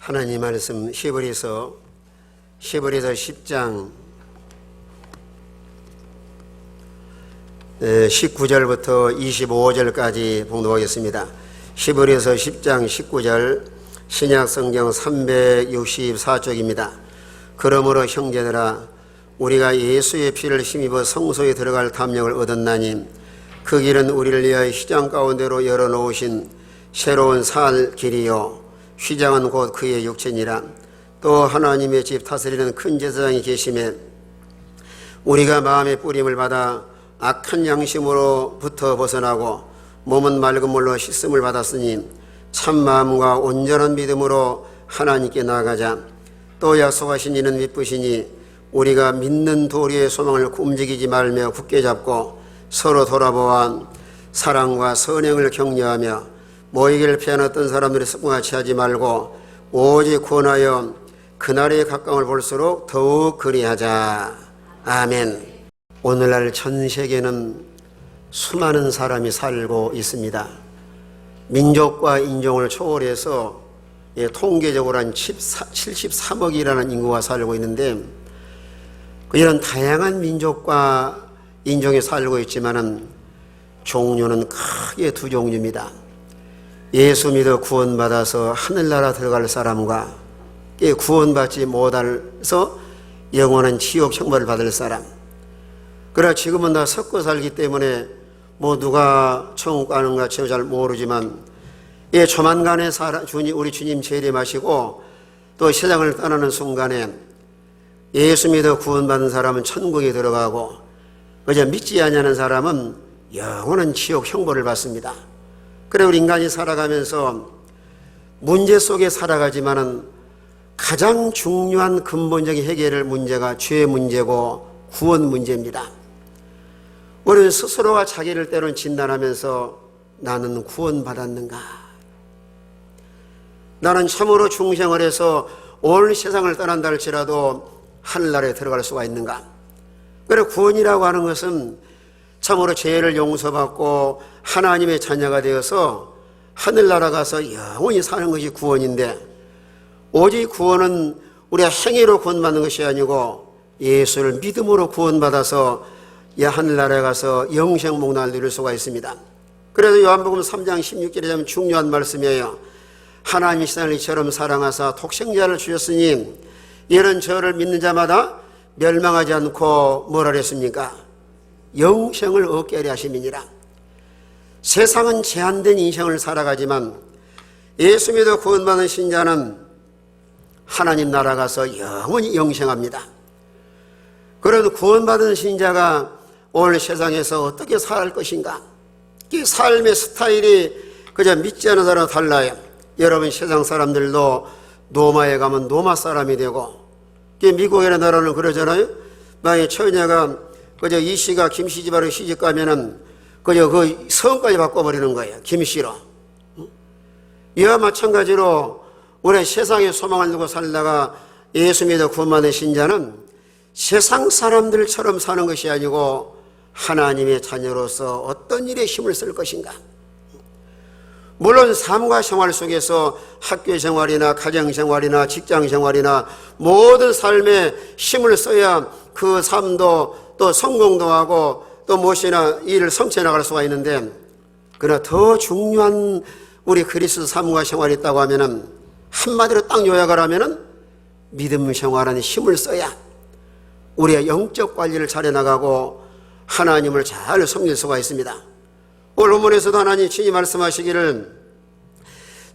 하나님 말씀 히브리서 10장 19절부터 25절까지 봉독하겠습니다. 히브리서 10장 19절 신약성경 364쪽입니다. 그러므로 형제들아 우리가 예수의 피를 힘입어 성소에 들어갈 담력을 얻었나니 그 길은 우리를 위하여 휘장 가운데로 열어놓으신 새로운 살 길이요 휘장은 곧 그의 육체니라. 또 하나님의 집 다스리는 큰 제사장이 계심에 우리가 마음의 뿌림을 받아 악한 양심으로부터 벗어나고 몸은 맑은 물로 씻음을 받았으니 참 마음과 온전한 믿음으로 하나님께 나아가자. 또 약속하신 이는 미쁘시니 우리가 믿는 도리의 소망을 움직이지 말며 굳게 잡고 서로 돌아보아 사랑과 선행을 격려하며 모이기를 피한 어떤 사람들의 습관같이 하지 말고 오직 구원하여 그날의 가까움을 볼수록 더욱 그리하자. 아멘. 오늘날 전 세계는 수많은 사람이 살고 있습니다. 민족과 인종을 초월해서 통계적으로 한 73억이라는 인구가 살고 있는데 이런 다양한 민족과 인종이 살고 있지만은 종류는 크게 두 종류입니다. 예수 믿어 구원받아서 하늘나라 들어갈 사람과 구원받지 못해서 영원한 지옥 형벌을 받을 사람. 그러나 지금은 다 섞어 살기 때문에 누가 천국 가는가 잘 모르지만 조만간에 우리 주님 재림하시고 또 세상을 떠나는 순간에 예수 믿어 구원받은 사람은 천국에 들어가고 그저 믿지 않는 사람은 영원한 지옥 형벌을 받습니다. 그래 우리 인간이 살아가면서 문제 속에 살아가지만은 가장 중요한 근본적인 해결할 문제가 죄 문제고 구원 문제입니다. 우리는 스스로가 자기를 때로는 진단하면서 나는 구원받았는가? 나는 참으로 중생을 해서 온 세상을 떠난다 할지라도 하늘나라에 들어갈 수가 있는가? 그래 구원이라고 하는 것은 참으로 죄를 용서받고 하나님의 자녀가 되어서 하늘나라 가서 영원히 사는 것이 구원인데 오직 구원은 우리가 행위로 구원받는 것이 아니고 예수를 믿음으로 구원받아서 하늘나라에 가서 영생 복락을 누릴 수가 있습니다. 그래서 요한복음 3장 16절에 보면 중요한 말씀이에요. 하나님이 세상을 이처럼 사랑하사 독생자를 주셨으니 이는 저를 믿는 자마다 멸망하지 않고 뭐라 그랬습니까? 영생을 얻게 하려 하심이니라. 세상은 제한된 인생을 살아가지만 예수 믿어 구원받은 신자는 하나님 나라 가서 영원히 영생합니다. 그런 구원받은 신자가 오늘 세상에서 어떻게 살 것인가? 이 삶의 스타일이 그저 믿지 않는 사람과 달라요. 여러분 세상 사람들도 노마에 가면 노마 사람이 되고 미국이라는 나라는 그러잖아요. 만약에 처녀가 그저 이 씨가 김 씨 집안으로 시집 가면은 그저 그 성까지 바꿔버리는 거예요. 김 씨로. 이와 마찬가지로 우리 세상에 소망을 두고 살다가 예수 믿어 구원받은 신자는 세상 사람들처럼 사는 것이 아니고 하나님의 자녀로서 어떤 일에 힘을 쓸 것인가. 물론 삶과 생활 속에서 학교 생활이나 가정 생활이나 직장 생활이나 모든 삶에 힘을 써야 그 삶도 또 성공도 하고 또 무엇이나 일을 성취해 나갈 수가 있는데 그러나 더 중요한 우리 그리스도 삶과 생활이 있다고 하면은 한마디로 딱 요약을 하면은 믿음 생활하는 힘을 써야 우리의 영적 관리를 잘해 나가고 하나님을 잘 섬길 수가 있습니다. 오늘 본문에서도 하나님 친히 말씀하시기를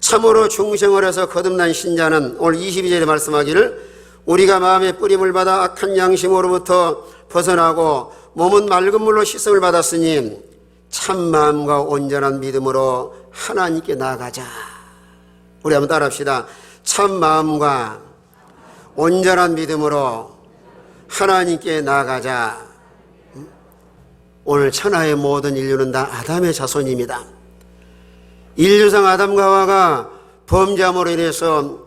참으로 중생을 해서 거듭난 신자는 오늘 22절에 말씀하기를 우리가 마음의 뿌림을 받아 악한 양심으로부터 벗어나고 몸은 맑은 물로 씻음을 받았으니 참 마음과 온전한 믿음으로 하나님께 나아가자. 우리 한번 따라합시다. 참 마음과 온전한 믿음으로 하나님께 나아가자. 오늘 천하의 모든 인류는 다 아담의 자손입니다. 인류상 아담과 하와가 범죄함으로 인해서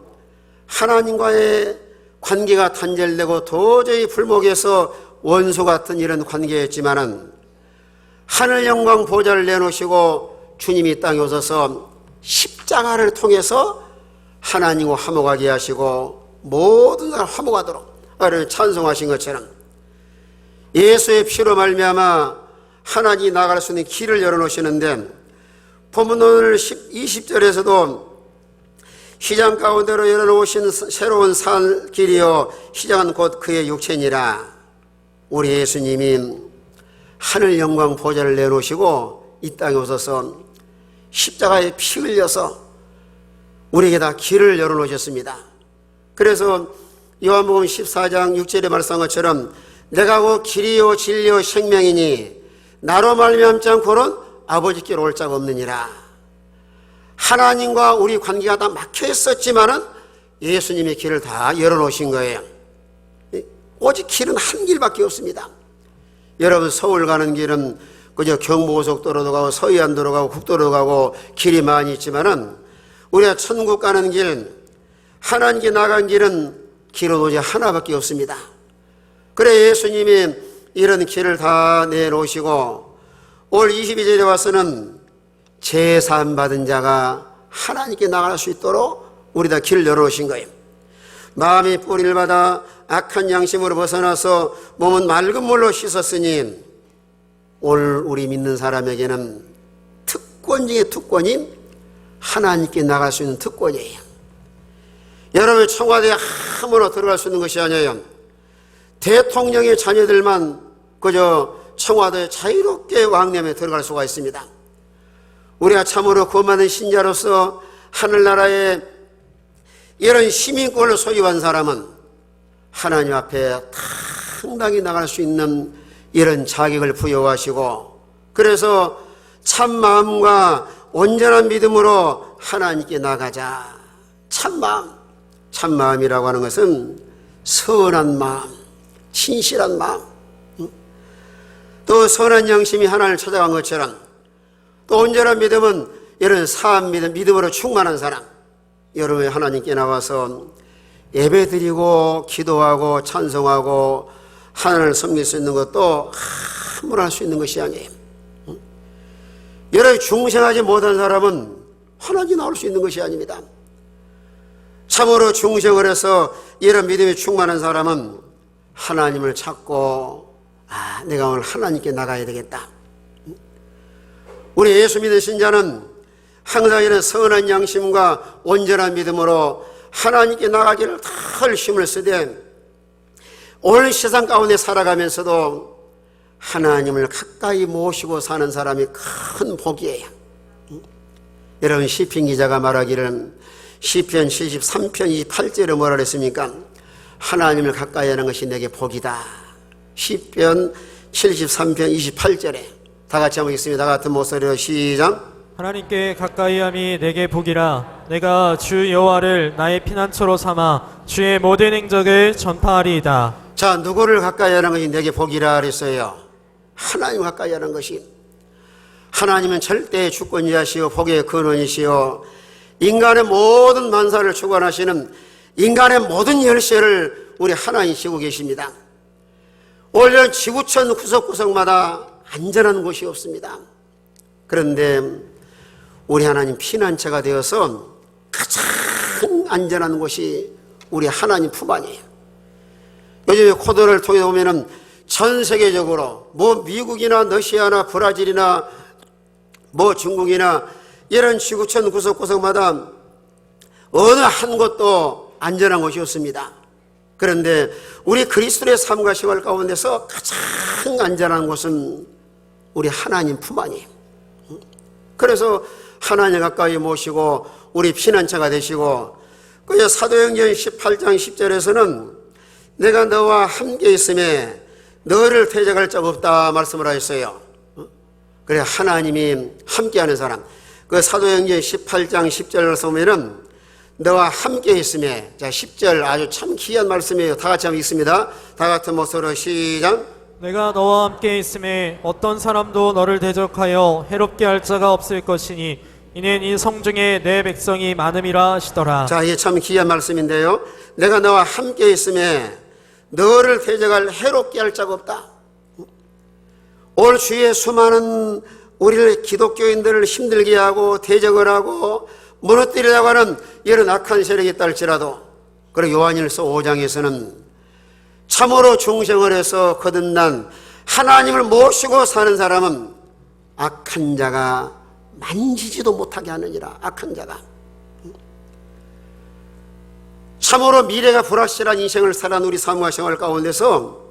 하나님과의 관계가 단절되고 도저히 불목해서 원수 같은 이런 관계였지만은 하늘 영광 보좌를 내놓으시고 주님이 땅에 오셔서 십자가를 통해서 하나님과 화목하게 하시고 모든 사람 화목하도록 찬송하신 것처럼 예수의 피로 말미암아 하나님이 나갈 수 있는 길을 열어놓으시는데, 본문 오늘 20절에서도 시장 가운데로 열어놓으신 새로운 살 길이요 시장은 곧 그의 육체니라. 우리 예수님이 하늘 영광 보좌를 내놓으시고 이 땅에 오셔서 십자가에 피 흘려서 우리에게 다 길을 열어놓으셨습니다. 그래서 요한복음 14장 6절에 말씀한 것처럼 내가 곧 길이요 진리요 생명이니 나로 말미암지 않고는 아버지께로 올 자가 없느니라. 하나님과 우리 관계가 다 막혀 있었지만은 예수님의 길을 다 열어놓으신 거예요. 오직 길은 한 길밖에 없습니다. 여러분, 서울 가는 길은 그저 경부고속도로도 가고 서해안도로 가고 국도로 가고 길이 많이 있지만은 우리가 천국 가는 길, 하나님께 나간 길은 길은 오직 하나밖에 없습니다. 그래 예수님이 이런 길을 다 내놓으시고 올 22절에 와서는 제사함 받은 자가 하나님께 나갈 수 있도록 우리 다 길을 열어놓으신 거예요. 마음이 뿌리를 받아 악한 양심으로 벗어나서 몸은 맑은 물로 씻었으니 오늘 우리 믿는 사람에게는 특권 중에 특권인 하나님께 나갈 수 있는 특권이에요. 여러분, 청와대에 아무나 들어갈 수 있는 것이 아니에요. 대통령의 자녀들만 그저 청와대에 자유롭게 왕래에 들어갈 수가 있습니다. 우리가 참으로 구원받은 신자로서 하늘나라에 이런 시민권을 소유한 사람은 하나님 앞에 당당히 나갈 수 있는 이런 자격을 부여하시고, 그래서 참 마음과 온전한 믿음으로 하나님께 나가자. 참마음이라고 하는 것은 선한 마음, 진실한 마음, 또 선한 양심이 하나님을 찾아간 것처럼, 또 온전한 믿음은 이런 사한 믿음으로 충만한 사람. 여러분이 하나님께 나와서 예배드리고 기도하고 찬송하고 하나님을 섬길 수 있는 것도 아무나 할 수 있는 것이 아니에요. 여러분이 중생하지 못한 사람은 하나님 나올 수 있는 것이 아닙니다. 참으로 중생을 해서 이런 믿음이 충만한 사람은 하나님을 찾고 내가 오늘 하나님께 나가야 되겠다. 우리 예수 믿는 신자는 항상 이런 선한 양심과 온전한 믿음으로 하나님께 나가기를 늘 힘을 쓰되 온 세상 가운데 살아가면서도 하나님을 가까이 모시고 사는 사람이 큰 복이에요. 여러분, 시편 기자가 말하기를 시편 73편 28절에 뭐라 그랬습니까? 하나님을 가까이 하는 것이 내게 복이다. 시편 73편 28절에 다 같이 한번 읽습니다. 같은 목소리로 시작. 하나님께 가까이함이 내게 복이라. 내가 주 여호와를 나의 피난처로 삼아 주의 모든 행적을 전파하리이다. 자, 누구를 가까이 하는 것이 내게 복이라 그랬어요? 하나님 가까이 하는 것이. 하나님은 절대의 주권자시오 복의 근원이시오 인간의 모든 만사를 주관하시는 인간의 모든 열쇠를 우리 하나님 쥐고 계십니다. 원래 지구촌 구석구석마다 안전한 곳이 없습니다. 그런데 우리 하나님 피난처가 되어서 가장 안전한 곳이 우리 하나님 품 안이에요. 요즘에 코로나를 통해 보면은 전 세계적으로 미국이나 러시아나 브라질이나 중국이나 이런 지구촌 구석구석마다 어느 한 곳도 안전한 곳이 없습니다. 그런데 우리 그리스도의 삶과 생활 가운데서 가장 안전한 곳은 우리 하나님 품 안이에요. 그래서 하나님 가까이 모시고 우리 피난처가 되시고, 그 사도행전 18장 10절에서는 내가 너와 함께 있음에 너를 대적할 자 없다 말씀을 하셨어요. 그래 하나님이 함께하는 사람, 그 사도행전 18장 10절을 보면은 너와 함께 있음에, 자 10절 아주 참 귀한 말씀이에요. 다 같이 한번 읽습니다. 다 같은 목소리로 시작. 내가 너와 함께 있음에 어떤 사람도 너를 대적하여 해롭게 할 자가 없을 것이니 이는 이 성중에 내 백성이 많음이라 하시더라. 자, 이게 참 귀한 말씀인데요. 내가 너와 함께 있음에 너를 대적할 해롭게 할 자가 없다. 올 주위에 수많은 우리를 기독교인들을 힘들게 하고 대적을 하고 무너뜨리려고 하는 이런 악한 세력이 있다 할지라도, 그리고 요한일서 5장에서는 참으로 중생을 해서 거듭난 하나님을 모시고 사는 사람은 악한 자가 만지지도 못하게 하느니라. 악한 자가. 참으로 미래가 불확실한 인생을 살아온 우리 사무와 생활 가운데서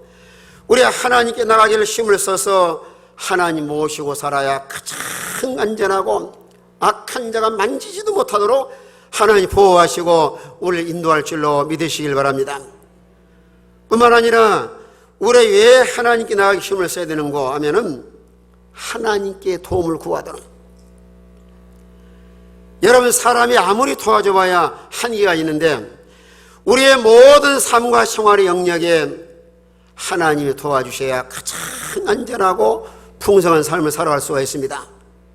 우리가 하나님께 나가기를 힘을 써서 하나님 모시고 살아야 가장 안전하고 악한 자가 만지지도 못하도록 하나님 보호하시고 우리를 인도할 줄로 믿으시길 바랍니다. 뿐만 아니라 우리 왜 하나님께 나가기 힘을 써야 되는가 하면은 하나님께 도움을 구하도록. 여러분, 사람이 아무리 도와줘 봐야 한계가 있는데 우리의 모든 삶과 생활의 영역에 하나님이 도와주셔야 가장 안전하고 풍성한 삶을 살아갈 수가 있습니다.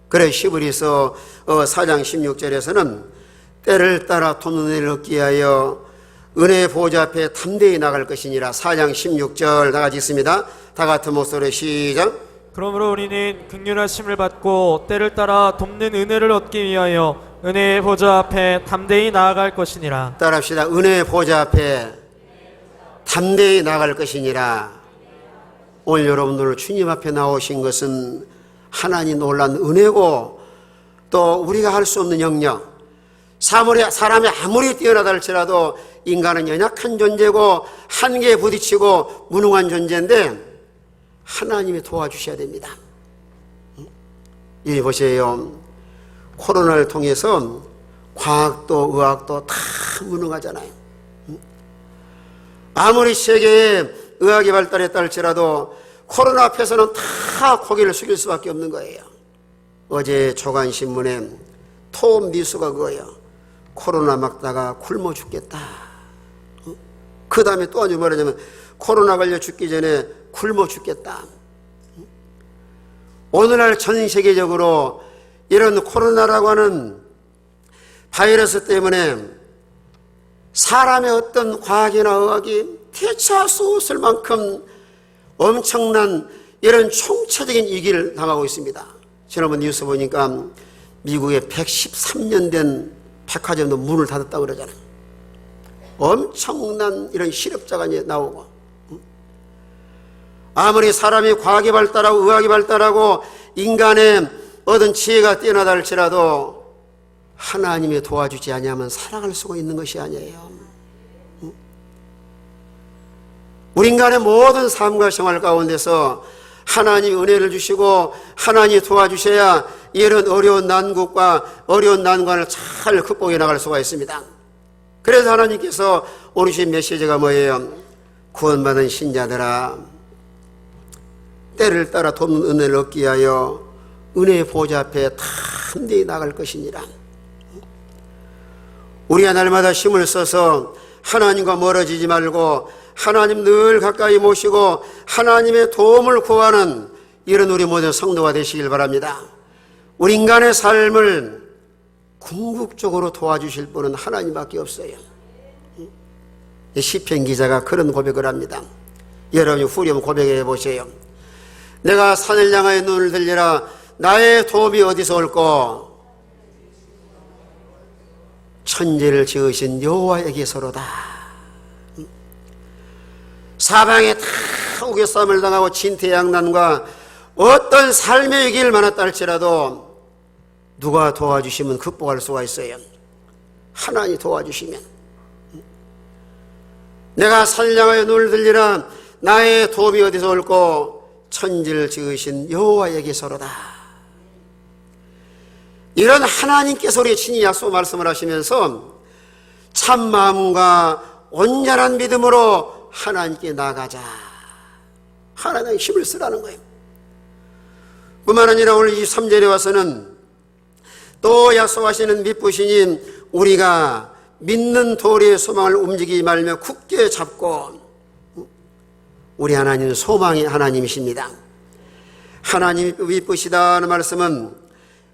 그래 히브리서 4장 16절에서는 때를 따라 돕는 은혜를 얻기 위하여 은혜의 보좌 앞에 담대히 나갈 것이니라. 4장 16절 다 같이 있습니다. 다 같은 목소리로 시작. 그러므로 우리는 긍휼하심을 받고 때를 따라 돕는 은혜를 얻기 위하여 은혜의 보좌 앞에 담대히 나아갈 것이니라. 따라합시다. 은혜의 보좌 앞에 담대히 나갈 것이니라. 오늘 여러분들 주님 앞에 나오신 것은 하나님 놀란 은혜고 또 우리가 할 수 없는 영역. 사람이 아무리 뛰어나다 할지라도 인간은 연약한 존재고 한계에 부딪히고 무능한 존재인데 하나님이 도와주셔야 됩니다. 여기 보세요. 코로나를 통해서 과학도 의학도 다 무능하잖아요. 아무리 세계에 의학이 발달했다 할지라도 코로나 앞에서는 다 고개를 숙일 수밖에 없는 거예요. 어제 조간신문에 톱 뉴스가 그거예요. 코로나 막다가 굶어 죽겠다. 그 다음에 또 아주 말하자면 코로나 걸려 죽기 전에 굶어 죽겠다. 오늘날 전 세계적으로 이런 코로나라고 하는 바이러스 때문에 사람의 어떤 과학이나 의학이 대처할 수 없을 만큼 엄청난 이런 총체적인 위기를 당하고 있습니다. 지난번 뉴스 보니까 미국에 113년 된 백화점도 문을 닫았다고 그러잖아요. 엄청난 이런 실업자가 이제 나오고, 아무리 사람이 과학이 발달하고 의학이 발달하고 인간의 얻은 지혜가 뛰어나다 할지라도 하나님이 도와주지 아니하면 살아갈 수가 있는 것이 아니에요. 우리 인간의 모든 삶과 생활 가운데서 하나님이 은혜를 주시고 하나님이 도와주셔야 이런 어려운 난국과 어려운 난관을 잘 극복해 나갈 수가 있습니다. 그래서 하나님께서 오늘 주신 메시지가 뭐예요? 구원받은 신자들아, 때를 따라 돕는 은혜를 얻기 위하여 은혜의 보좌 앞에 담대히 나갈 것이니라. 우리가 날마다 힘을 써서 하나님과 멀어지지 말고 하나님 늘 가까이 모시고 하나님의 도움을 구하는 이런 우리 모든 성도가 되시길 바랍니다. 우리 인간의 삶을 궁극적으로 도와주실 분은 하나님밖에 없어요. 시편 기자가 그런 고백을 합니다. 여러분이 후렴 고백해 보세요. 내가 산을 향하여 눈을 들리라. 나의 도움이 어디서 올꼬? 천지를 지으신 여호와에게서로다. 사방에 다 우겨싸움을 당하고 진퇴양난과 어떤 삶의 위기를 만났다 할지라도 누가 도와주시면 극복할 수가 있어요. 하나님이 도와주시면. 내가 산을 향하여 눈을 들리라. 나의 도움이 어디서 올꼬? 천지를 지으신 여호와에게서로다. 이런 하나님께서 우리 친히 약속 말씀을 하시면서 참 마음과 온전한 믿음으로 하나님께 나가자. 하나님의 힘을 쓰라는 거예요. 뿐만 아니라 오늘 23절에 와서는 또 약속하시는 미쁘시니 우리가 믿는 도리의 소망을 움직이지 말며 굳게 잡고. 우리 하나님은 소망의 하나님이십니다. 하나님이 미쁘시다는 말씀은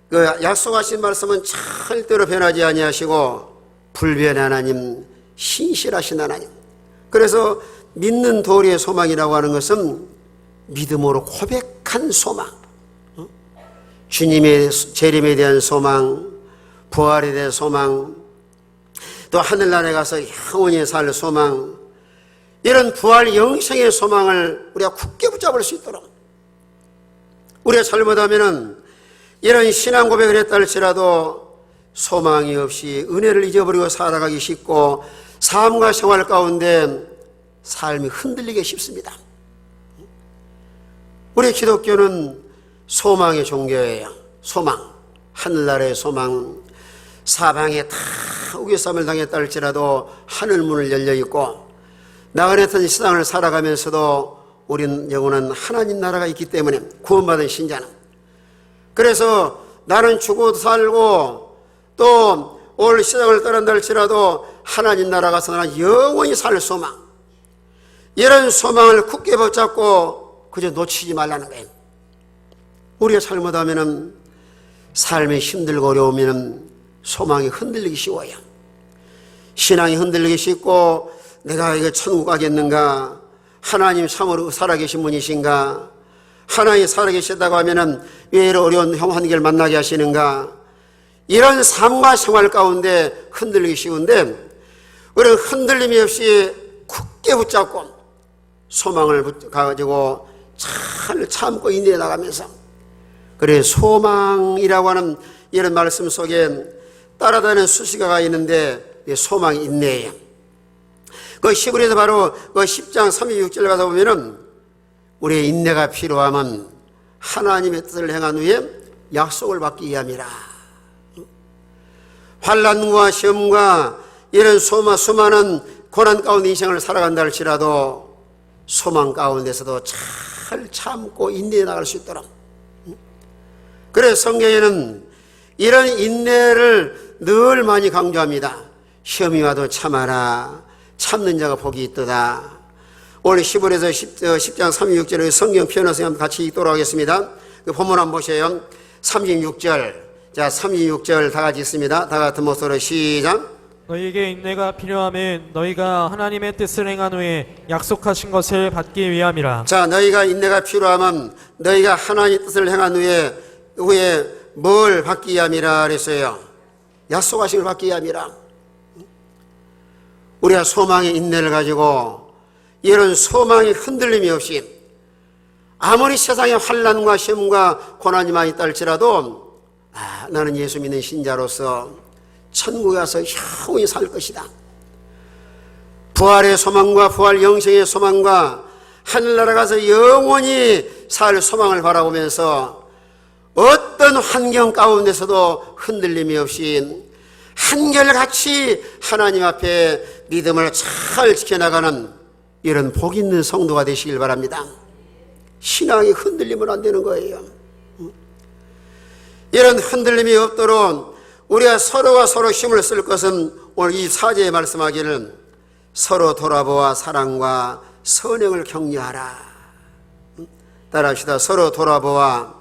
그 약속하신 말씀은 절대로 변하지 아니하시고 불변의 하나님, 신실하신 하나님. 그래서 믿는 도리의 소망이라고 하는 것은 믿음으로 고백한 소망, 주님의 재림에 대한 소망, 부활에 대한 소망, 또 하늘나라에 가서 영원히 살 소망, 이런 부활 영생의 소망을 우리가 굳게 붙잡을 수 있도록, 우리가 잘못하면은 이런 신앙 고백을 했다 할지라도 소망이 없이 은혜를 잊어버리고 살아가기 쉽고 삶과 생활 가운데 삶이 흔들리기 쉽습니다. 우리 기독교는 소망의 종교예요. 소망, 하늘나라의 소망. 사방에 다 우겨쌈을 당했다 할지라도 하늘문을 열려있고 나그네같은 세상을 살아가면서도 우린 영원한 하나님 나라가 있기 때문에, 구원받은 신자는. 그래서 나는 죽어도 살고 또 올 세상을 떠난다 할지라도 하나님 나라 가서 나는 영원히 살 소망, 이런 소망을 굳게 붙잡고 그저 놓치지 말라는 거예요. 우리가 잘못하면 삶이 힘들고 어려우면 소망이 흔들리기 쉬워요. 신앙이 흔들리기 쉽고 내가 이거 천국 가겠는가, 하나님 참으로 살아계신 분이신가, 하나님이 살아계시다고 하면은 왜 이런 어려운 환경을 만나게 하시는가, 이런 삶과 생활 가운데 흔들리기 쉬운데, 우리는 흔들림이 없이 굳게 붙잡고 소망을 가지고 잘 참고 인내해 나가면서, 그래 소망이라고 하는 이런 말씀 속에 따라다니는 수식어가 있는데 소망이 인내예요. 그 히브리서 바로 그 10장 36절 가서 보면은 우리의 인내가 필요하면 하나님의 뜻을 행한 후에 약속을 받기 위함이라. 환난과 시험과 이런 수많은 고난 가운데 인생을 살아간다 할지라도 소망 가운데서도 잘 참고 인내해 나갈 수 있도록. 그래서 성경에는 이런 인내를 늘 많이 강조합니다. 시험이 와도 참아라. 참는 자가 복이 있도다. 오늘 히브리서 10장 36절의 성경 표현해서 한번 같이 읽도록 하겠습니다. 그 본문 한번 보세요. 36절. 자, 36절 다 같이 있습니다. 다 같은 목소리로 시작. 너희에게 인내가 필요하면 너희가 하나님의 뜻을 행한 후에 약속하신 것을 받기 위함이라. 자, 너희가 인내가 필요하면 너희가 하나님의 뜻을 행한 후에 뭘 받기 위함이라 그랬어요. 약속하신 걸 받기 위함이라. 우리가 소망의 인내를 가지고 이런 소망의 흔들림이 없이 아무리 세상에 환난과 시험과 고난이 많이 있다 할지라도 나는 예수 믿는 신자로서 천국에 가서 영원히 살 것이다. 부활의 소망과 부활 영생의 소망과 하늘나라 가서 영원히 살 소망을 바라보면서 어떤 환경 가운데서도 흔들림이 없이 한결같이 하나님 앞에 믿음을 잘 지켜나가는 이런 복 있는 성도가 되시길 바랍니다. 신앙이 흔들리면 안 되는 거예요. 이런 흔들림이 없도록 우리가 서로가 서로 힘을 쓸 것은 오늘 이 사제에 말씀하기를 서로 돌아보아 사랑과 선행을 격려하라. 따라합시다. 서로 돌아보아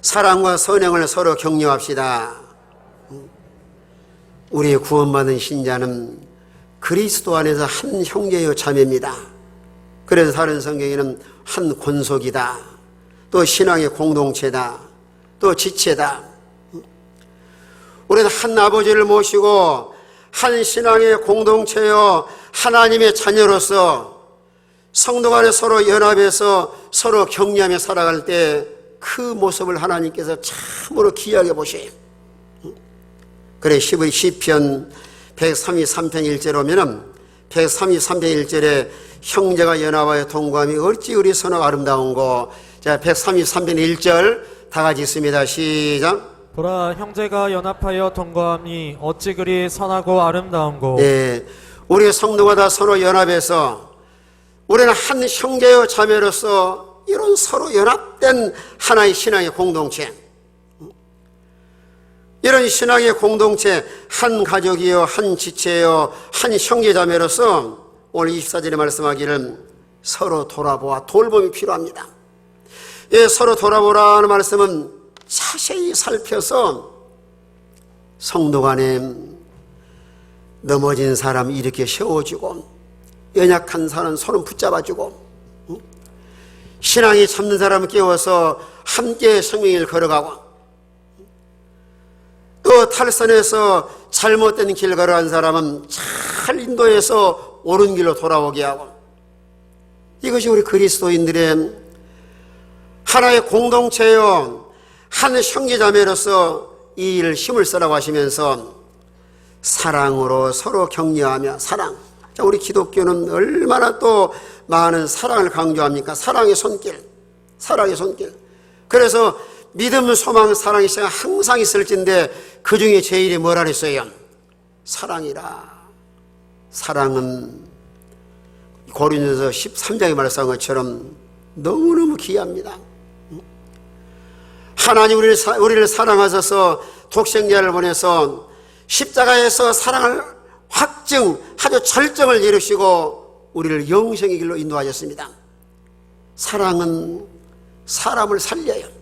사랑과 선행을 서로 격려합시다. 우리의 구원받은 신자는 그리스도 안에서 한 형제요 자매입니다. 그래서 다른 성경에는 한 권속이다, 또 신앙의 공동체다, 또 지체다. 우리는 한 아버지를 모시고 한 신앙의 공동체요 하나님의 자녀로서 성도 간에 서로 연합해서 서로 격려하며 살아갈 때 그 모습을 하나님께서 참으로 귀하게 보셔요. 그래 시편 133편 1절에 오면은 133편 1절에 형제가 연합하여 동거함이 어찌 우리 선악 아름다운고. 자, 133편 1절 다 같이 있습니다. 시작. 보라, 형제가 연합하여 동거함이 어찌 그리 선하고 아름다운고. 네, 우리 성도가 다 서로 연합해서 우리는 한 형제요 자매로서 이런 서로 연합된 하나의 신앙의 공동체, 이런 신앙의 공동체, 한 가족이요 한 지체요 한 형제자매로서 오늘 24절에 말씀하기를 서로 돌아보아 돌봄이 필요합니다. 예, 서로 돌아보라는 말씀은 자세히 살펴서 성도 간에 넘어진 사람 이렇게 세워주고 연약한 사람 손을 붙잡아주고 신앙이 참는 사람을 깨워서 함께 생명을 걸어가고, 또 탈선해서 잘못된 길 걸어간 사람은 잘 인도해서 옳은 길로 돌아오게 하고, 이것이 우리 그리스도인들의 하나의 공동체요, 한 형제자매로서 이 일을 힘을 쓰라고 하시면서 사랑으로 서로 격려하며, 사랑. 자, 우리 기독교는 얼마나 또 많은 사랑을 강조합니까? 사랑의 손길, 사랑의 손길. 그래서 믿음, 소망, 사랑이 항상 있을진데 그 중에 제일이 뭐라 그랬어요? 사랑이라. 사랑은 고린도서 13장에 말씀한 것처럼 너무너무 귀합니다. 하나님 우리를 사랑하셔서 독생자를 보내서 십자가에서 사랑을 확증, 아주 절정을 이루시고 우리를 영생의 길로 인도하셨습니다. 사랑은 사람을 살려요.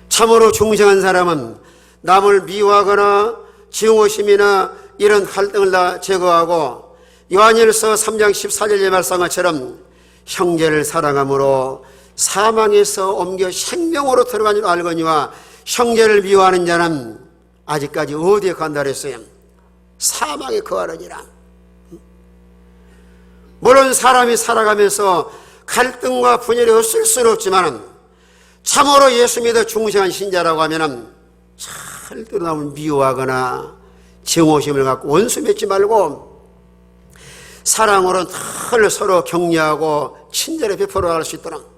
참으로 중생한 사람은 남을 미워하거나 증오심이나 이런 갈등을 다 제거하고, 요한일서 3장 14절에 말씀한 것처럼 형제를 사랑함으로 사망에서 옮겨 생명으로 들어간 줄 알거니와, 형제를 미워하는 자는 아직까지 어디에 간다 그랬어요? 사망에 거하느니라. 물론 사람이 살아가면서 갈등과 분열이 없을 수는 없지만, 참으로 예수 믿어 중생한 신자라고 하면은 절대로 남을 미워하거나 증오심을 갖고 원수 맺지 말고 사랑으로 늘 서로 격려하고 친절히 베풀어 나갈 수 있도록.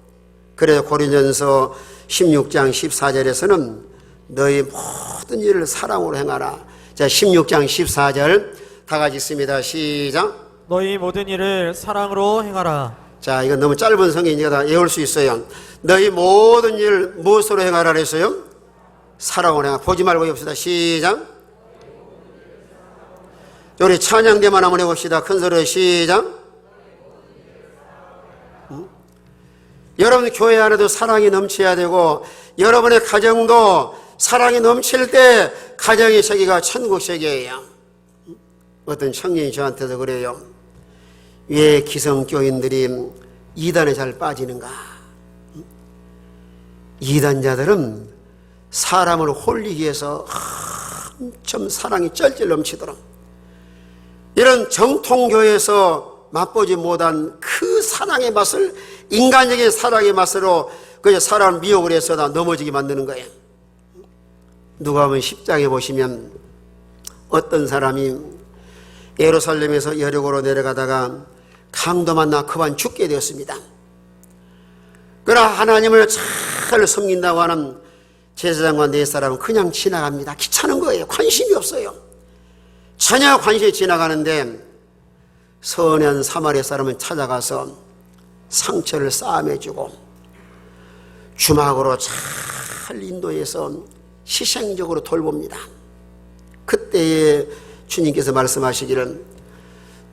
그래서 고린도전서 16장 14절에서는 너희 모든 일을 사랑으로 행하라. 자, 16장 14절 다 같이 있습니다. 시작. 너희 모든 일을 사랑으로 행하라. 자, 이건 너무 짧은 성경이니까 다 외울 수 있어요. 너희 모든 일을 무엇으로 행하라 그랬어요? 사랑으로 행하라. 보지 말고 해봅시다. 시작. 우리 찬양대만 한번 해봅시다. 큰 소리로 시작. 여러분 교회 안에도 사랑이 넘쳐야 되고, 여러분의 가정도 사랑이 넘칠 때 가정의 세계가 천국 세계예요. 어떤 청년이 저한테도 그래요. 왜 기성교인들이 이단에 잘 빠지는가? 이단자들은 사람을 홀리기 위해서 한참 사랑이 쩔쩔 넘치도록, 이런 정통교회에서 맛보지 못한 그 사랑의 맛을, 인간적인 사랑의 맛으로 그저 사람을 미혹을 해서 다 넘어지게 만드는 거예요. 누가복음 10장에 보시면 어떤 사람이 예루살렘에서 여리고로 내려가다가 강도 만나 그만 죽게 되었습니다. 그러나 하나님을 잘 섬긴다고 하는 제사장과 네 사람은 그냥 지나갑니다. 귀찮은 거예요. 관심이 없어요. 전혀 관심이 지나가는데 선한 사마리아 사람은 찾아가서 상처를 싸매주고 주막으로 잘 인도해서 희생적으로 돌봅니다. 그때에 주님께서 말씀하시기를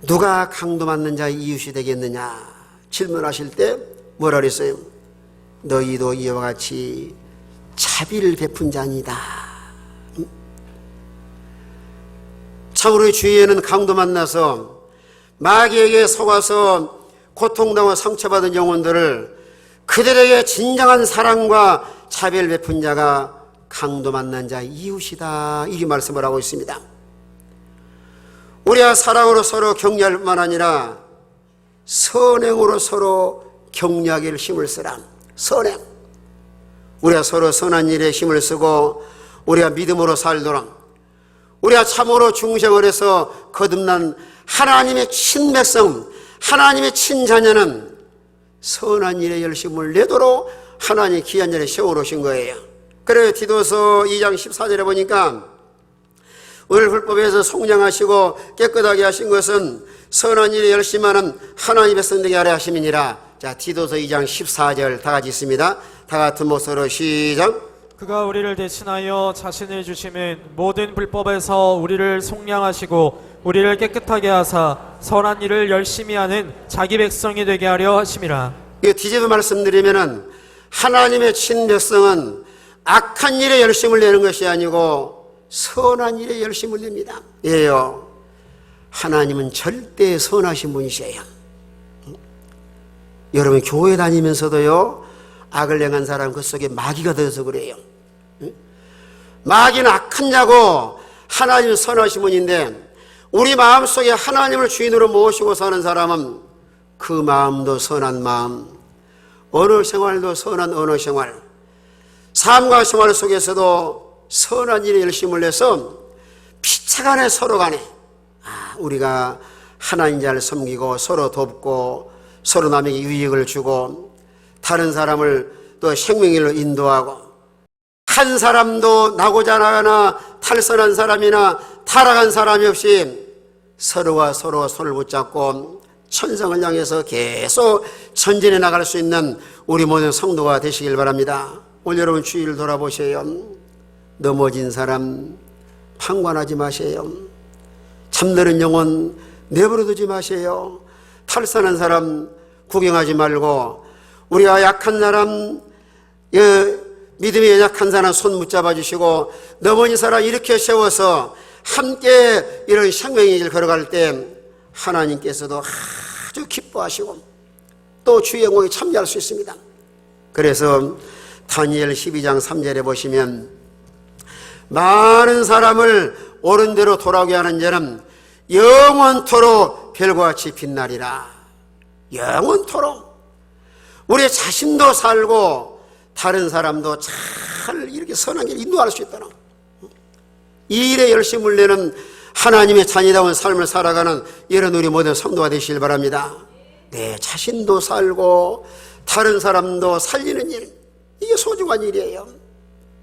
누가 강도 맞는 자의 이웃이 되겠느냐 질문하실 때 뭐라 그랬어요? 너희도 이와 같이 자비를 베푼 자니다. 참으로 주위에는 강도 만나서 마귀에게 속아서 고통당하고 상처받은 영혼들을 그들에게 진정한 사랑과 자비를 베푼 자가 강도 만난 자의 이웃이다, 이렇게 말씀을 하고 있습니다. 우리가 사랑으로 서로 격려할 뿐만 아니라 선행으로 서로 격려하기를 힘을 쓰라. 선행. 우리가 서로 선한 일에 힘을 쓰고 우리가 믿음으로 살도록, 우리가 참으로 중생을 해서 거듭난 하나님의 친백성, 하나님의 친자녀는 선한 일에 열심을 내도록 하나님이 귀한 자리에 세워놓으신 거예요. 그래요. 디도서 2장 14절에 보니까 오늘 불법에서 속량하시고 깨끗하게 하신 것은 선한 일에 열심하는 하나님의 백성되게 하려 하심이니라. 자, 디도서 2장 14절 다 같이 있습니다. 다 같은 목소리로 시작. 그가 우리를 대신하여 자신을 주심은 모든 불법에서 우리를 속량하시고 우리를 깨끗하게 하사 선한 일을 열심히 하는 자기 백성이 되게 하려 하심이라. 이거 뒤집어 말씀드리면은 하나님의 친백성은 악한 일에 열심을 내는 것이 아니고 선한 일에 열심을 냅니다. 예요. 하나님은 절대 선하신 분이셔요. 여러분 교회 다니면서도요 악을 행한 사람 그 속에 마귀가 들어서 그래요. 마귀는 악한 자고 하나님은 선하신 분인데 우리 마음속에 하나님을 주인으로 모시고 사는 사람은 그 마음도 선한 마음, 언어 생활도 선한 언어 생활, 삶과 생활 속에서도 선한 일에 열심을 내서 피차간에 서로 간에 우리가 하나님 자를 섬기고 서로 돕고 서로 남에게 유익을 주고 다른 사람을 또 생명일로 인도하고 한 사람도 나고자 하거나 탈선한 사람이나 타락한 사람이 없이 서로가 서로 손을 붙잡고 천성을 향해서 계속 전진해 나갈 수 있는 우리 모든 성도가 되시길 바랍니다. 오늘 여러분 주위를 돌아보세요. 넘어진 사람 판관하지 마세요. 잠드는 영혼 내버려두지 마세요. 탈선한 사람 구경하지 말고 우리가 약한 사람, 믿음이 연약한 사람 손 붙잡아 주시고 넘어진 사람 이렇게 세워서 함께 이런 생명의 길 걸어갈 때 하나님께서도 아주 기뻐하시고 또 주의 영광에 참여할 수 있습니다. 그래서 다니엘 12장 3절에 보시면 많은 사람을 옳은 대로 돌아오게 하는 자는 영원토록 별과 같이 빛나리라. 영원토록 우리 자신도 살고 다른 사람도 잘 이렇게 선한 길 인도할 수 있도록 이 일에 열심을 내는 하나님의 자녀다운 삶을 살아가는 이런 우리 모든 성도가 되시길 바랍니다. 내 자신도 살고 다른 사람도 살리는 일, 이게 소중한 일이에요.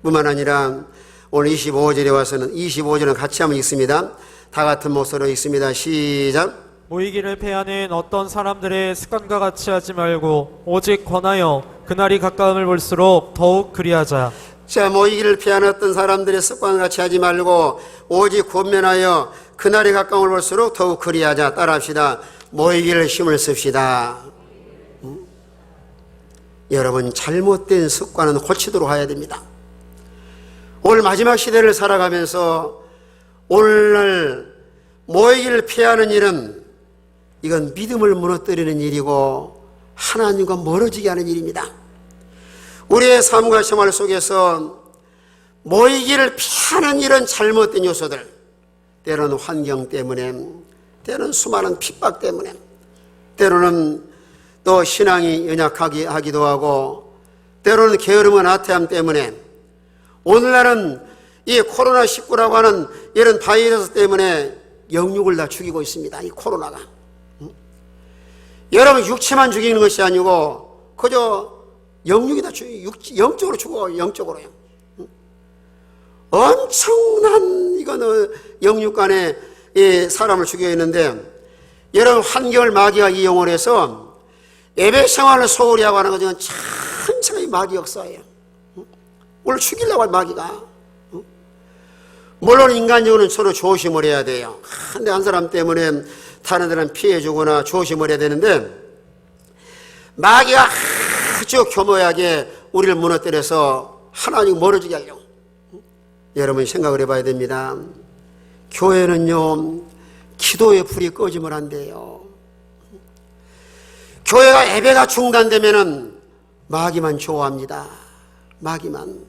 뿐만 아니라 오늘 25절에 와서는 25절은 같이 한번 읽습니다. 다 같은 목소리로 읽습니다. 시작. 모이기를 패하는 어떤 사람들의 습관과 같이 하지 말고 오직 권하여 그날이 가까움을 볼수록 더욱 그리하자. 자, 모이기를 피하는 어떤 사람들의 습관과 같이 하지 말고 오직 권면하여 그날이 가까움을 볼수록 더욱 그리하자. 따라합시다. 모이기를 힘을 씁시다. 여러분, 잘못된 습관은 고치도록 해야 됩니다. 오늘 마지막 시대를 살아가면서 오늘날 모이기를 피하는 일은 이건 믿음을 무너뜨리는 일이고 하나님과 멀어지게 하는 일입니다. 우리의 삶과 생활 속에서 모이기를 피하는 이런 잘못된 요소들, 때로는 환경 때문에, 때로는 수많은 핍박 때문에, 때로는 또 신앙이 연약하기도 하고, 때로는 게으름과 나태함 때문에, 오늘날은 이 코로나19라고 하는 이런 바이러스 때문에 영육을 다 죽이고 있습니다. 이 코로나가. 여러분, 육체만 죽이는 것이 아니고 그저 영육이 다 영적으로 죽어. 영적으로요. 엄청난 이거는 영육 간에 이 사람을 죽여 있는데, 여러분 환경을 마귀가 이용을 해서 예배 생활을 소홀히 하고 하는 것은 천천히 마귀 역사예요. 오늘 죽이려고 할 마귀가. 물론 인간적으로는 서로 조심을 해야 돼요. 근데 한 사람 때문에 다른 사람 피해주거나 조심을 해야 되는데, 마귀가 아주 교묘하게 우리를 무너뜨려서 하나님 멀어지게 하려고. 여러분 생각을 해봐야 됩니다. 교회는요, 기도의 불이 꺼지면 안 돼요. 교회가 예배가 중단되면은 마귀만 좋아합니다. 마귀만.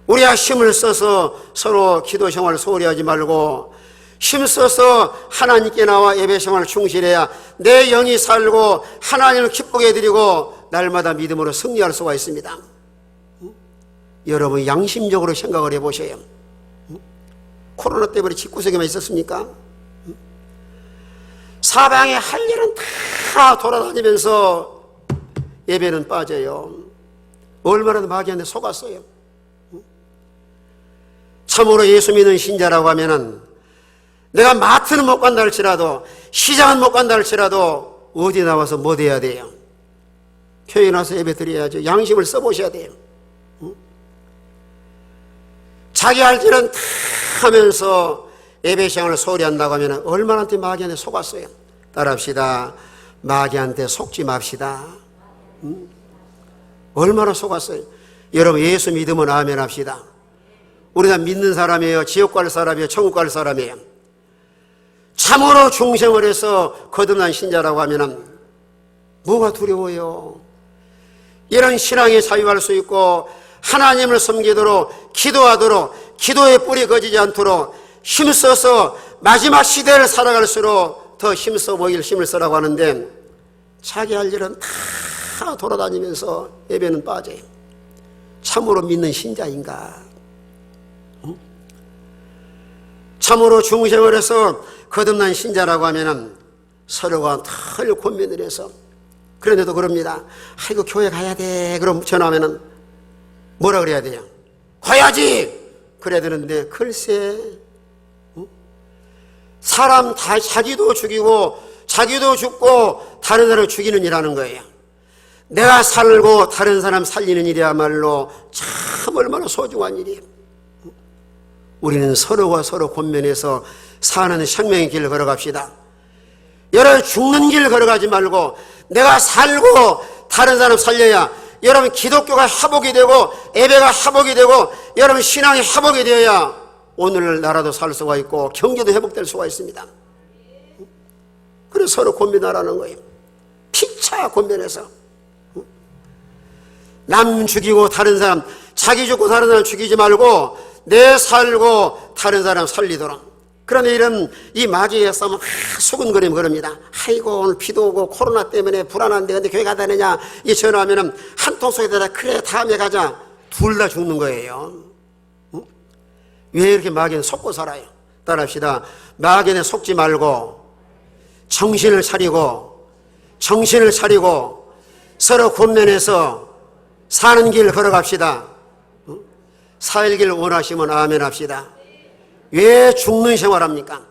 우리가 힘을 써서 서로 기도 생활을 소홀히 하지 말고 힘써서 하나님께 나와 예배 생활을 충실해야 내 영이 살고 하나님을 기쁘게 해드리고 날마다 믿음으로 승리할 수가 있습니다. 여러분 양심적으로 생각을 해보세요. 코로나 때문에 집구석에만 있었습니까? 사방에 할 일은 다 돌아다니면서 예배는 빠져요. 얼마나 마귀한테 속았어요. 참으로 예수 믿는 신자라고 하면은 내가 마트는 못 간다 할지라도 시장은 못 간다 할지라도 어디 나와서 뭐 돼야 돼요? 교회에 나와서 예배 드려야죠. 양심을 써보셔야 돼요. 자기 할 일은 다 하면서 예배 시간을 소홀히 한다고 하면 얼마나 마귀한테 속았어요. 따라합시다. 마귀한테 속지 맙시다. 얼마나 속았어요. 여러분 예수 믿으면 아멘 합시다. 우리가 믿는 사람이에요. 지옥 갈 사람이에요. 천국 갈 사람이에요. 참으로 중생을 해서 거듭난 신자라고 하면 뭐가 두려워요? 이런 신앙에 자유할 수 있고 하나님을 섬기도록 기도하도록 기도의 뿌리 거지지 않도록 힘써서 마지막 시대를 살아갈수록 더 힘써 보일 힘을 쓰라고 하는데 자기 할 일은 다 돌아다니면서 예배는 빠져요. 참으로 믿는 신자인가? 응? 참으로 중생을 해서 거듭난 신자라고 하면은 서로가 늘 권면을 해서 그런데도 그럽니다. 아이고 교회 가야 돼. 그럼 전화하면은 뭐라 그래야 돼요? 가야지. 그래야 되는데 글쎄 사람 다 자기도 죽이고 자기도 죽고 다른 사람을 죽이는 일하는 거예요. 내가 살고 다른 사람 살리는 일이야말로 참 얼마나 소중한 일이에요. 우리는 서로가 서로 권면해서 사는 생명의 길을 걸어갑시다. 여러분 죽는 길 걸어가지 말고 내가 살고 다른 사람 살려야 여러분 기독교가 회복이 되고 예배가 회복이 되고 여러분 신앙이 회복이 되어야 오늘 나라도 살 수가 있고 경제도 회복될 수가 있습니다. 그래서 서로 권면하라는 거예요. 피차 권면해서 남 죽이고 다른 사람 자기 죽고 다른 사람 죽이지 말고 내 살고 다른 사람 살리도록. 그런데 이런 이 마귀의 싸움은 수근거리면 그럽니다. 아이고 오늘 비도 오고 코로나 때문에 불안한데 근데 교회 가다 되냐 이 전화하면은 한 통 속에다가 그래 다음에 가자. 둘 다 죽는 거예요. 응? 왜 이렇게 마귀는 속고 살아요? 따라합시다. 마귀는 속지 말고 정신을 차리고 서로 권면해서 사는 길 걸어갑시다. 응? 살길 원하시면 아멘 합시다. 왜 죽는 생활합니까?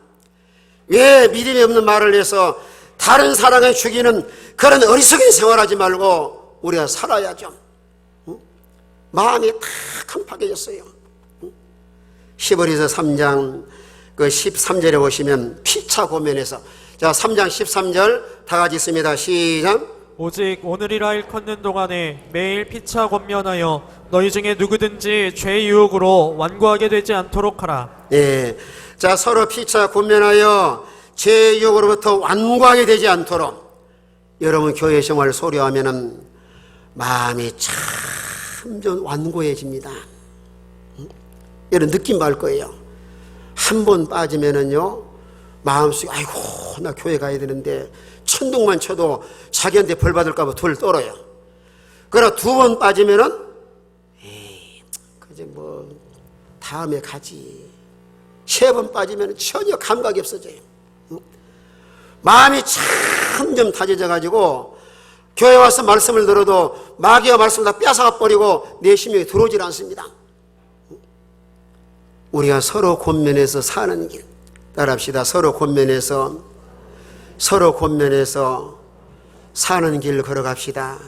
왜 믿음이 없는 말을 해서 다른 사람을 죽이는 그런 어리석은 생활하지 말고 우리가 살아야죠. 응? 마음이 다 깜빡해졌어요. 응? 히브리서 3장 그 13절에 보시면 피차 고면에서 자 3장 13절 다 같이 있습니다. 시작. 오직 오늘이라 일컫는 동안에 매일 피차 권면하여 너희 중에 누구든지 죄 유혹으로 완고하게 되지 않도록 하라. 예. 자, 서로 피차 권면하여 죄 유혹으로부터 완고하게 되지 않도록. 여러분 교회 생활 소리하면은 마음이 참 완고해집니다. 이런 느낌 받을 거예요. 한 번 빠지면은요 마음속에 아이고 나 교회 가야 되는데 천둥만 쳐도 자기한테 벌 받을까 봐 둘 떨어요. 그러나 두 번 빠지면은 에이 그저 뭐 다음에 가지. 세 번 빠지면 전혀 감각이 없어져요. 마음이 점점 다져져 가지고 교회 와서 말씀을 들어도 마귀가 말씀을 다 뺏어가 버리고 내 심령에 들어오질 않습니다. 우리가 서로 권면해서 사는 길 따라합시다. 서로 권면해서 사는 길 걸어갑시다.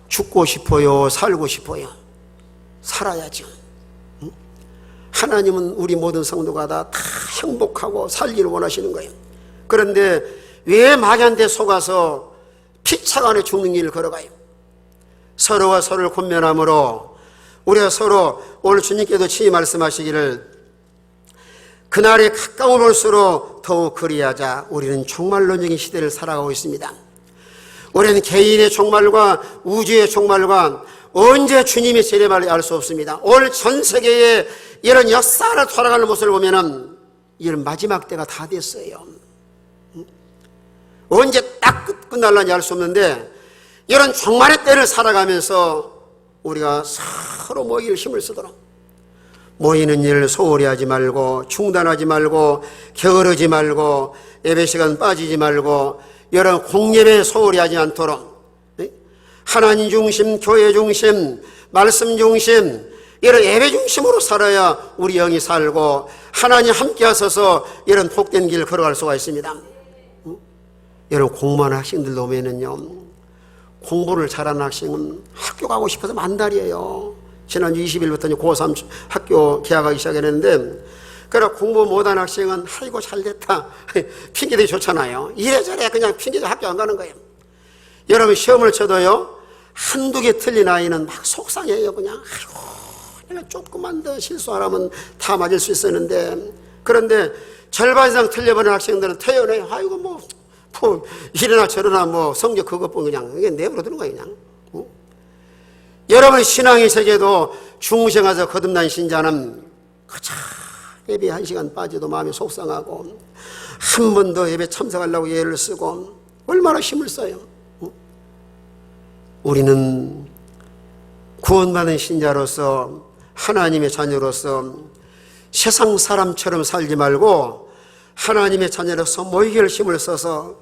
죽고 싶어요? 살고 싶어요? 살아야죠. 하나님은 우리 모든 성도가 다 행복하고 살기를 원하시는 거예요. 그런데 왜 마귀한테 속아서 피차가 안에 죽는 길을 걸어가요? 서로가 서로를 권면함으로 우리가 서로 오늘 주님께도 친히 말씀하시기를 그날이 가까워 볼수록 더욱 그리하자. 우리는 종말론적인 시대를 살아가고 있습니다. 우리는 개인의 종말과 우주의 종말과 언제 주님이 재림할지 알 수 없습니다. 오늘 전 세계에 이런 역사를 돌아가는 모습을 보면은 이런 마지막 때가 다 됐어요. 언제 딱 끝날는지 알 수 없는데 이런 종말의 때를 살아가면서 우리가 서로 모이를 힘을 쓰도록 모이는 일을 소홀히 하지 말고 중단하지 말고 게으르지 말고 예배 시간 빠지지 말고 여러 공예배에 소홀히 하지 않도록 하나님 중심, 교회 중심, 말씀 중심 이런 예배 중심으로 살아야 우리 영이 살고 하나님 함께 하셔서 이런 복된 길을 걸어갈 수가 있습니다. 여러분 공부하는 학생들도 오면은요 공부를 잘하는 학생은 학교 가고 싶어서 만달이에요. 지난주 20일부터 고3 학교 개학하기 시작했는데 그래 공부 못하는 학생은 아이고 잘됐다 핑계대기 좋잖아요. 이래저래 그냥 핑계대 학교 안 가는 거예요. 여러분 시험을 쳐도요 한두 개 틀린 아이는 막 속상해요. 그냥 아이고 내가 조금만 더 실수 안 하면 다 맞을 수 있었는데 그런데 절반 이상 틀려버린 학생들은 퇴연해요. 아이고 뭐 이래나 저래나 뭐 성적 그것뿐 그냥 이게 내버려 두는 거예요. 그냥 여러분 신앙의 세계도 중생에서 거듭난 신자는 그저 예배 1시간 빠져도 마음이 속상하고 한 번 더 예배 참석하려고 예를 쓰고 얼마나 힘을 써요. 우리는 구원받은 신자로서 하나님의 자녀로서 세상 사람처럼 살지 말고 하나님의 자녀로서 모이기를 힘을 써서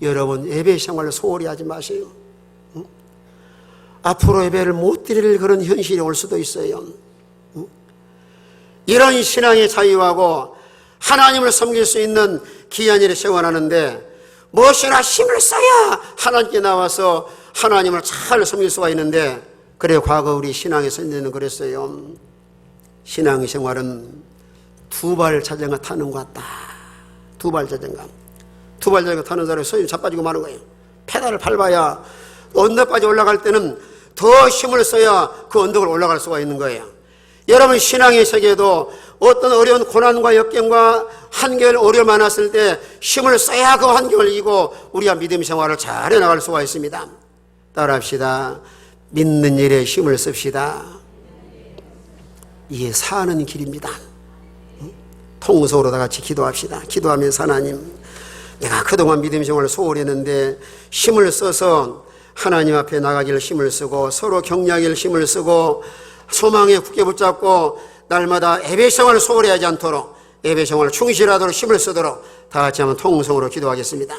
여러분 예배 생활을 소홀히 하지 마세요. 앞으로 예배를 못 드릴 그런 현실이 올 수도 있어요. 이런 신앙의 자유하고 하나님을 섬길 수 있는 귀한 일에 세워나는데 무엇이나 힘을 써야 하나님께 나와서 하나님을 잘 섬길 수가 있는데, 그래 과거 우리 신앙의 선생님은 그랬어요. 신앙생활은 두발 자전거 타는 것 같다. 두발 자전거 타는 사람이 손이 자빠지고 마는 거예요. 페달을 밟아야 언덕까지 올라갈 때는 더 힘을 써야 그 언덕을 올라갈 수가 있는 거예요. 여러분 신앙의 세계도 어떤 어려운 고난과 역경과 한계를 어려움 많았을 때 힘을 써야 그 한계를 이기고 우리가 믿음 생활을 잘 해나갈 수가 있습니다. 따라합시다. 믿는 일에 힘을 씁시다. 이게 사는 길입니다. 통성으로 다 같이 기도합시다. 기도하면서 하나님, 내가 그동안 믿음 생활을 소홀히 했는데 힘을 써서 하나님 앞에 나가기를 힘을 쓰고 서로 격려하기를 힘을 쓰고 소망에 굳게 붙잡고 날마다 예배 생활을 소홀히 하지 않도록 예배 생활을 충실하도록 힘을 쓰도록 다 같이 한번 통성으로 기도하겠습니다.